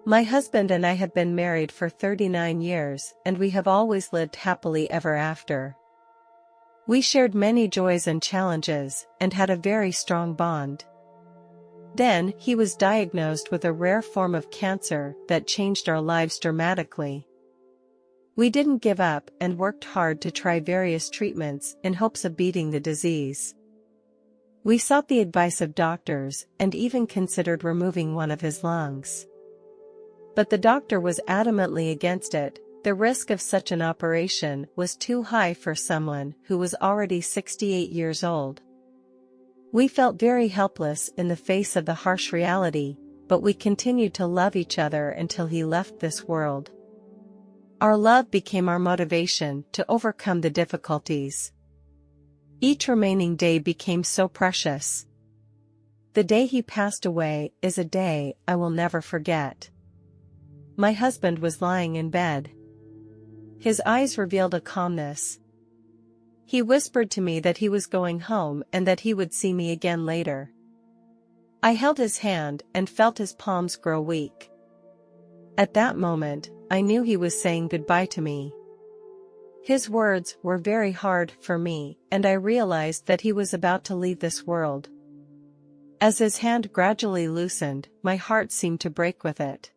My husband and I have been married for 39 years and we have always lived happily ever after. We shared many joys and challenges and had a very strong bond. Then, he was diagnosed with a rare form of cancer that changed our lives dramatically. We didn't give up and worked hard to try various treatments in hopes of beating the disease. We sought the advice of doctors and even considered removing one of his lungs. But the doctor was adamantly against it. The risk of such an operation was too high for someone who was already 68 years old. We felt very helpless in the face of the harsh reality, but we continued to love each other until he left this world. Our love became our motivation to overcome the difficulties. Each remaining day became so precious. The day he passed away is a day I will never forget. My husband was lying in bed. His eyes revealed a calmness. He whispered to me that he was going home and that he would see me again later. I held his hand and felt his palms grow weak. At that moment, I knew he was saying goodbye to me. His words were very hard for me, and I realized that he was about to leave this world. As his hand gradually loosened, my heart seemed to break with it.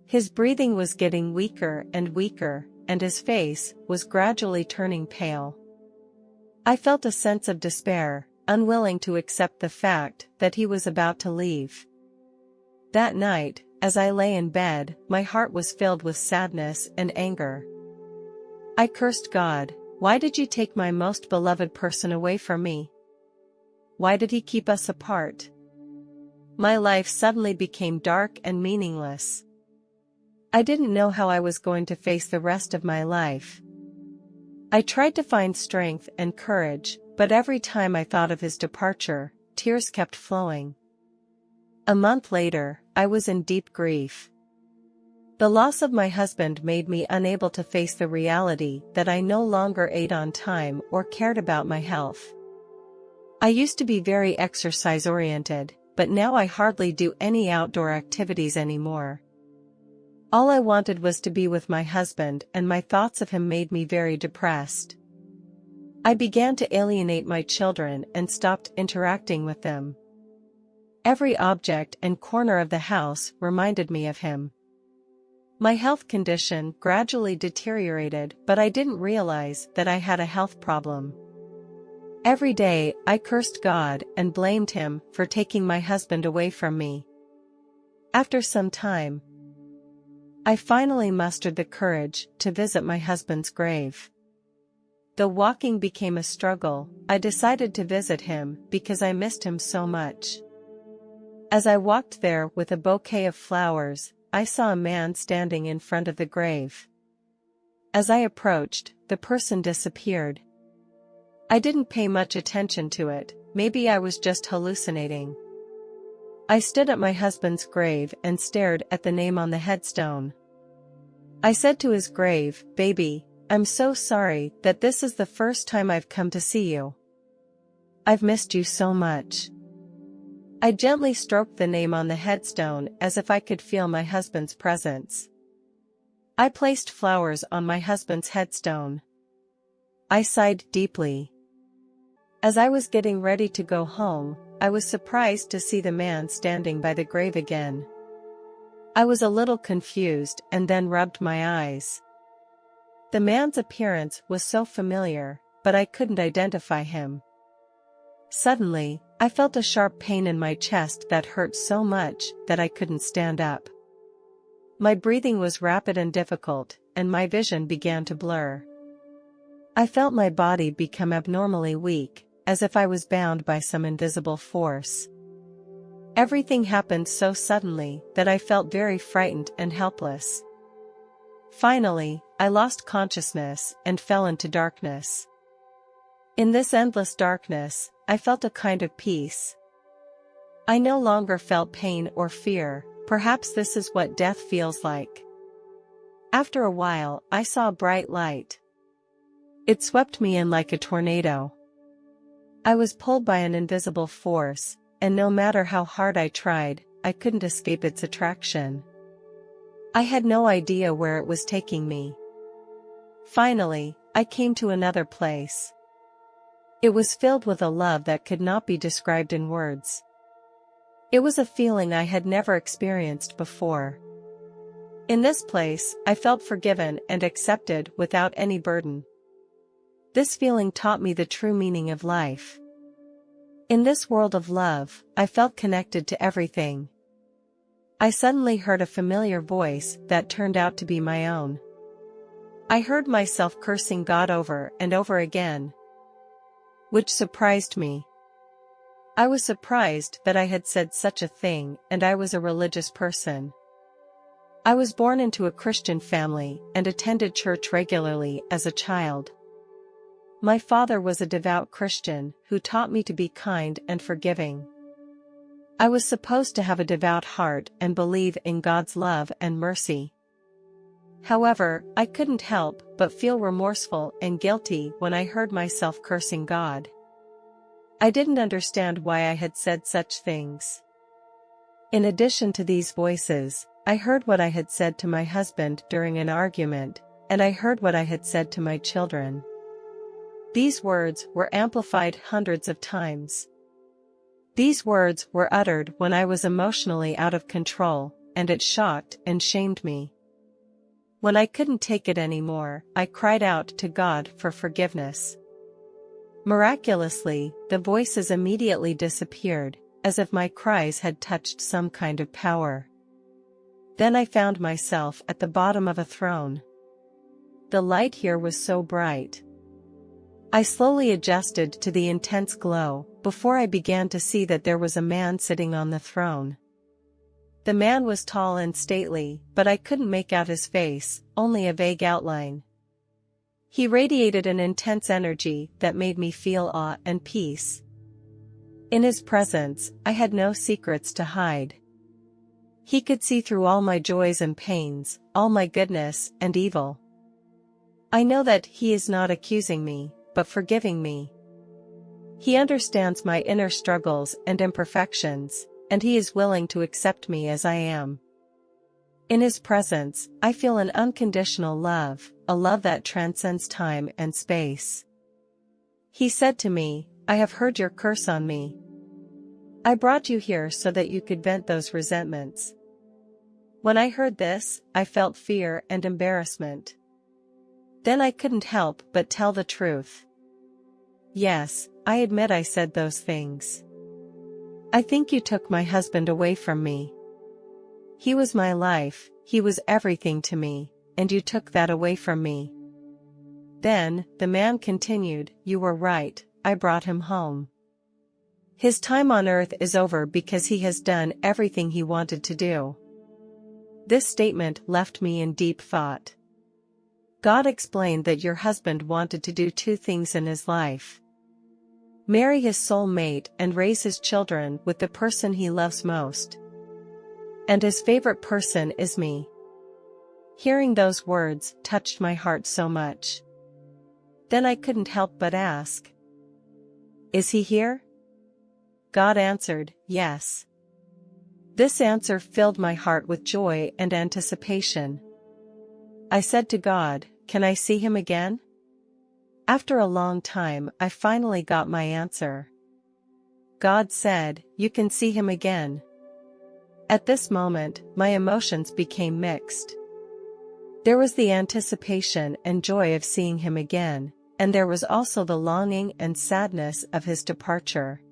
His breathing was getting weaker, and his face was gradually turning pale. I felt a sense of despair, unwilling to accept the fact that he was about to leave. That night, as I lay in bed, my heart was filled with sadness and anger. I cursed God. Why did you take my most beloved person away from me? Why did he keep us apart? My life suddenly became dark and meaningless. I didn't know how I was going to face the rest of my life. I tried to find strength and courage, but every time I thought of his departure, tears kept flowing. A month later, I was in deep grief. The loss of my husband made me unable to face the reality that I no longer ate on time or cared about my health. I used to be very exercise-oriented, but now I hardly do any outdoor activities anymore. All I wanted was to be with my husband, and my thoughts of him made me very depressed. I began to alienate my children and stopped interacting with them. Every object and corner of the house reminded me of him. My health condition gradually deteriorated, but I didn't realize that I had a health problem. Every day, I cursed God and blamed him for taking my husband away from me. After some time, I finally mustered the courage to visit my husband's grave. Though walking became a struggle, I decided to visit him because I missed him so much. As I walked there with a bouquet of flowers, I saw a man standing in front of the grave. As I approached, the person disappeared. I didn't pay much attention to it, maybe I was just hallucinating. I stood at my husband's grave and stared at the name on the headstone. I said to his grave, "Baby, I'm so sorry that this is the first time I've come to see you. I've missed you so much." I gently stroked the name on the headstone as if I could feel my husband's presence. I placed flowers on my husband's headstone. I sighed deeply. As I was getting ready to go home, I was surprised to see the man standing by the grave again. I was a little confused and then rubbed my eyes. The man's appearance was so familiar, but I couldn't identify him. Suddenly, I felt a sharp pain in my chest that hurt so much that I couldn't stand up. My breathing was rapid and difficult, and my vision began to blur. I felt my body become abnormally weak, as if I was bound by some invisible force. Everything happened so suddenly that I felt very frightened and helpless. Finally, I lost consciousness and fell into darkness. In this endless darkness, I felt a kind of peace. I no longer felt pain or fear. Perhaps this is what death feels like. After a while, I saw a bright light. It swept me in like a tornado. I was pulled by an invisible force, and no matter how hard I tried, I couldn't escape its attraction. I had no idea where it was taking me. Finally, I came to another place. It was filled with a love that could not be described in words. It was a feeling I had never experienced before. In this place, I felt forgiven and accepted without any burden. This feeling taught me the true meaning of life. In this world of love, I felt connected to everything. I suddenly heard a familiar voice that turned out to be my own. I heard myself cursing God over and over again, which surprised me. I was surprised that I had said such a thing, and I was a religious person. I was born into a Christian family and attended church regularly as a child. My father was a devout Christian who taught me to be kind and forgiving. I was supposed to have a devout heart and believe in God's love and mercy. However, I couldn't help but feel remorseful and guilty when I heard myself cursing God. I didn't understand why I had said such things. In addition to these voices, I heard what I had said to my husband during an argument, and I heard what I had said to my children. These words were amplified hundreds of times. These words were uttered when I was emotionally out of control, and it shocked and shamed me. When I couldn't take it anymore, I cried out to God for forgiveness. Miraculously, the voices immediately disappeared, as if my cries had touched some kind of power. Then I found myself at the bottom of a throne. The light here was so bright. I slowly adjusted to the intense glow, before I began to see that there was a man sitting on the throne. The man was tall and stately, but I couldn't make out his face, only a vague outline. He radiated an intense energy that made me feel awe and peace. In his presence, I had no secrets to hide. He could see through all my joys and pains, all my goodness and evil. I know that he is not accusing me, but forgiving me. He understands my inner struggles and imperfections, and he is willing to accept me as I am. In his presence, I feel an unconditional love, a love that transcends time and space. He said to me, "I have heard your curse on me. I brought you here so that you could vent those resentments." When I heard this, I felt fear and embarrassment. Then I couldn't help but tell the truth. "Yes, I admit I said those things. I think you took my husband away from me. He was my life, he was everything to me, and you took that away from me." Then, the man continued, "You were right, I brought him home. His time on earth is over because he has done everything he wanted to do." This statement left me in deep thought. God explained that your husband wanted to do two things in his life: marry his soul mate and raise his children with the person he loves most. And his favorite person is me. Hearing those words touched my heart so much. Then I couldn't help but ask, "Is he here?" God answered, "Yes." This answer filled my heart with joy and anticipation. I said to God, "Can I see him again?" After a long time, I finally got my answer. God said, "You can see him again." At this moment, my emotions became mixed. There was the anticipation and joy of seeing him again, and there was also the longing and sadness of his departure.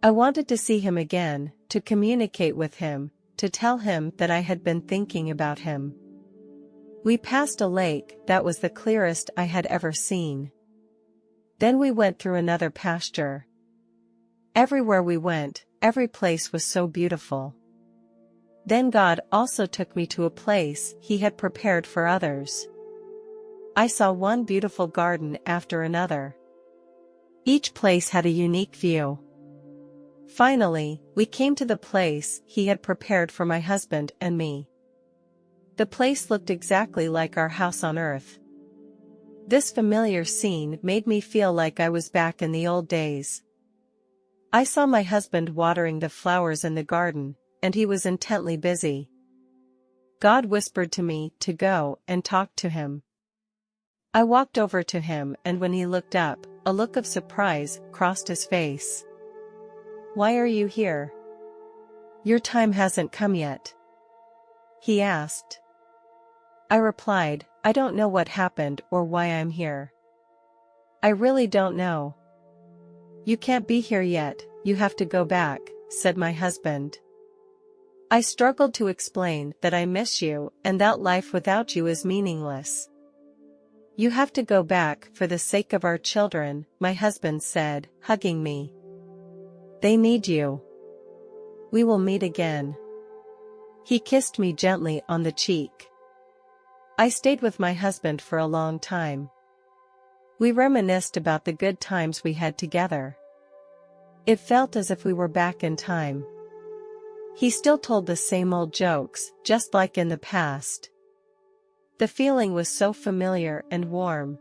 I wanted to see him again, to communicate with him, to tell him that I had been thinking about him. We passed a lake that was the clearest I had ever seen. Then we went through another pasture. Everywhere we went, every place was so beautiful. Then God also took me to a place he had prepared for others. I saw one beautiful garden after another. Each place had a unique view. Finally, we came to the place he had prepared for my husband and me. The place looked exactly like our house on earth. This familiar scene made me feel like I was back in the old days. I saw my husband watering the flowers in the garden, and he was intently busy. God whispered to me to go and talk to him. I walked over to him, and when he looked up, a look of surprise crossed his face. "Why are you here? Your time hasn't come yet," he asked. I replied, "I don't know what happened or why I'm here. I really don't know." "You can't be here yet, you have to go back," said my husband. I struggled to explain that I miss you and that life without you is meaningless. "You have to go back for the sake of our children," my husband said, hugging me. "They need you. We will meet again." He kissed me gently on the cheek. I stayed with my husband for a long time. We reminisced about the good times we had together. It felt as if we were back in time. He still told the same old jokes, just like in the past. The feeling was so familiar and warm.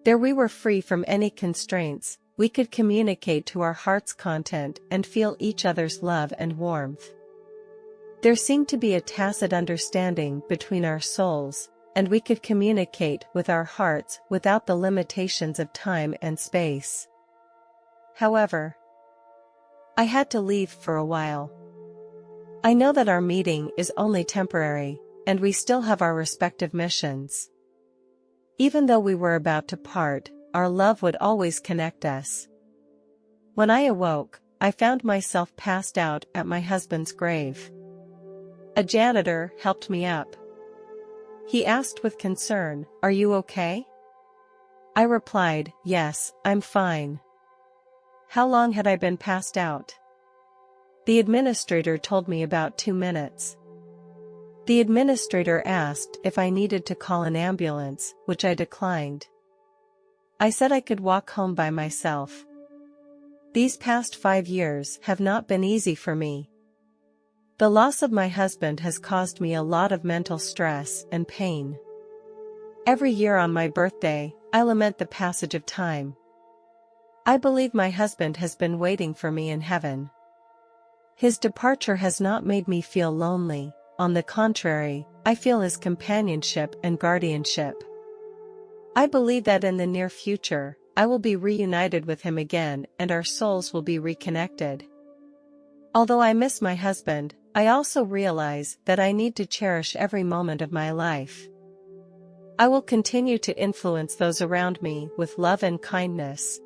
There we were free from any constraints, we could communicate to our heart's content and feel each other's love and warmth. There seemed to be a tacit understanding between our souls, and we could communicate with our hearts without the limitations of time and space. However, I had to leave for a while. I know that our meeting is only temporary, and we still have our respective missions. Even though we were about to part, our love would always connect us. When I awoke, I found myself passed out at my husband's grave. A janitor helped me up. He asked with concern, "Are you okay?" I replied, "Yes, I'm fine." How long had I been passed out? The administrator told me about 2 minutes. The administrator asked if I needed to call an ambulance, which I declined. I said I could walk home by myself. These past 5 years have not been easy for me. The loss of my husband has caused me a lot of mental stress and pain. Every year on my birthday, I lament the passage of time. I believe my husband has been waiting for me in heaven. His departure has not made me feel lonely, on the contrary, I feel his companionship and guardianship. I believe that in the near future, I will be reunited with him again and our souls will be reconnected. Although I miss my husband, I also realize that I need to cherish every moment of my life. I will continue to influence those around me with love and kindness.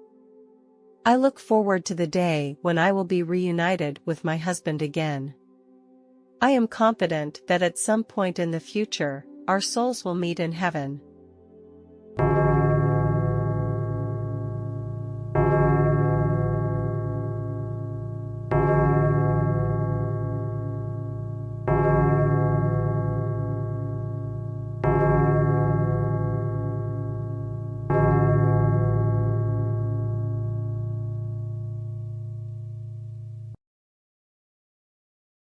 I look forward to the day when I will be reunited with my husband again. I am confident that at some point in the future, our souls will meet in heaven.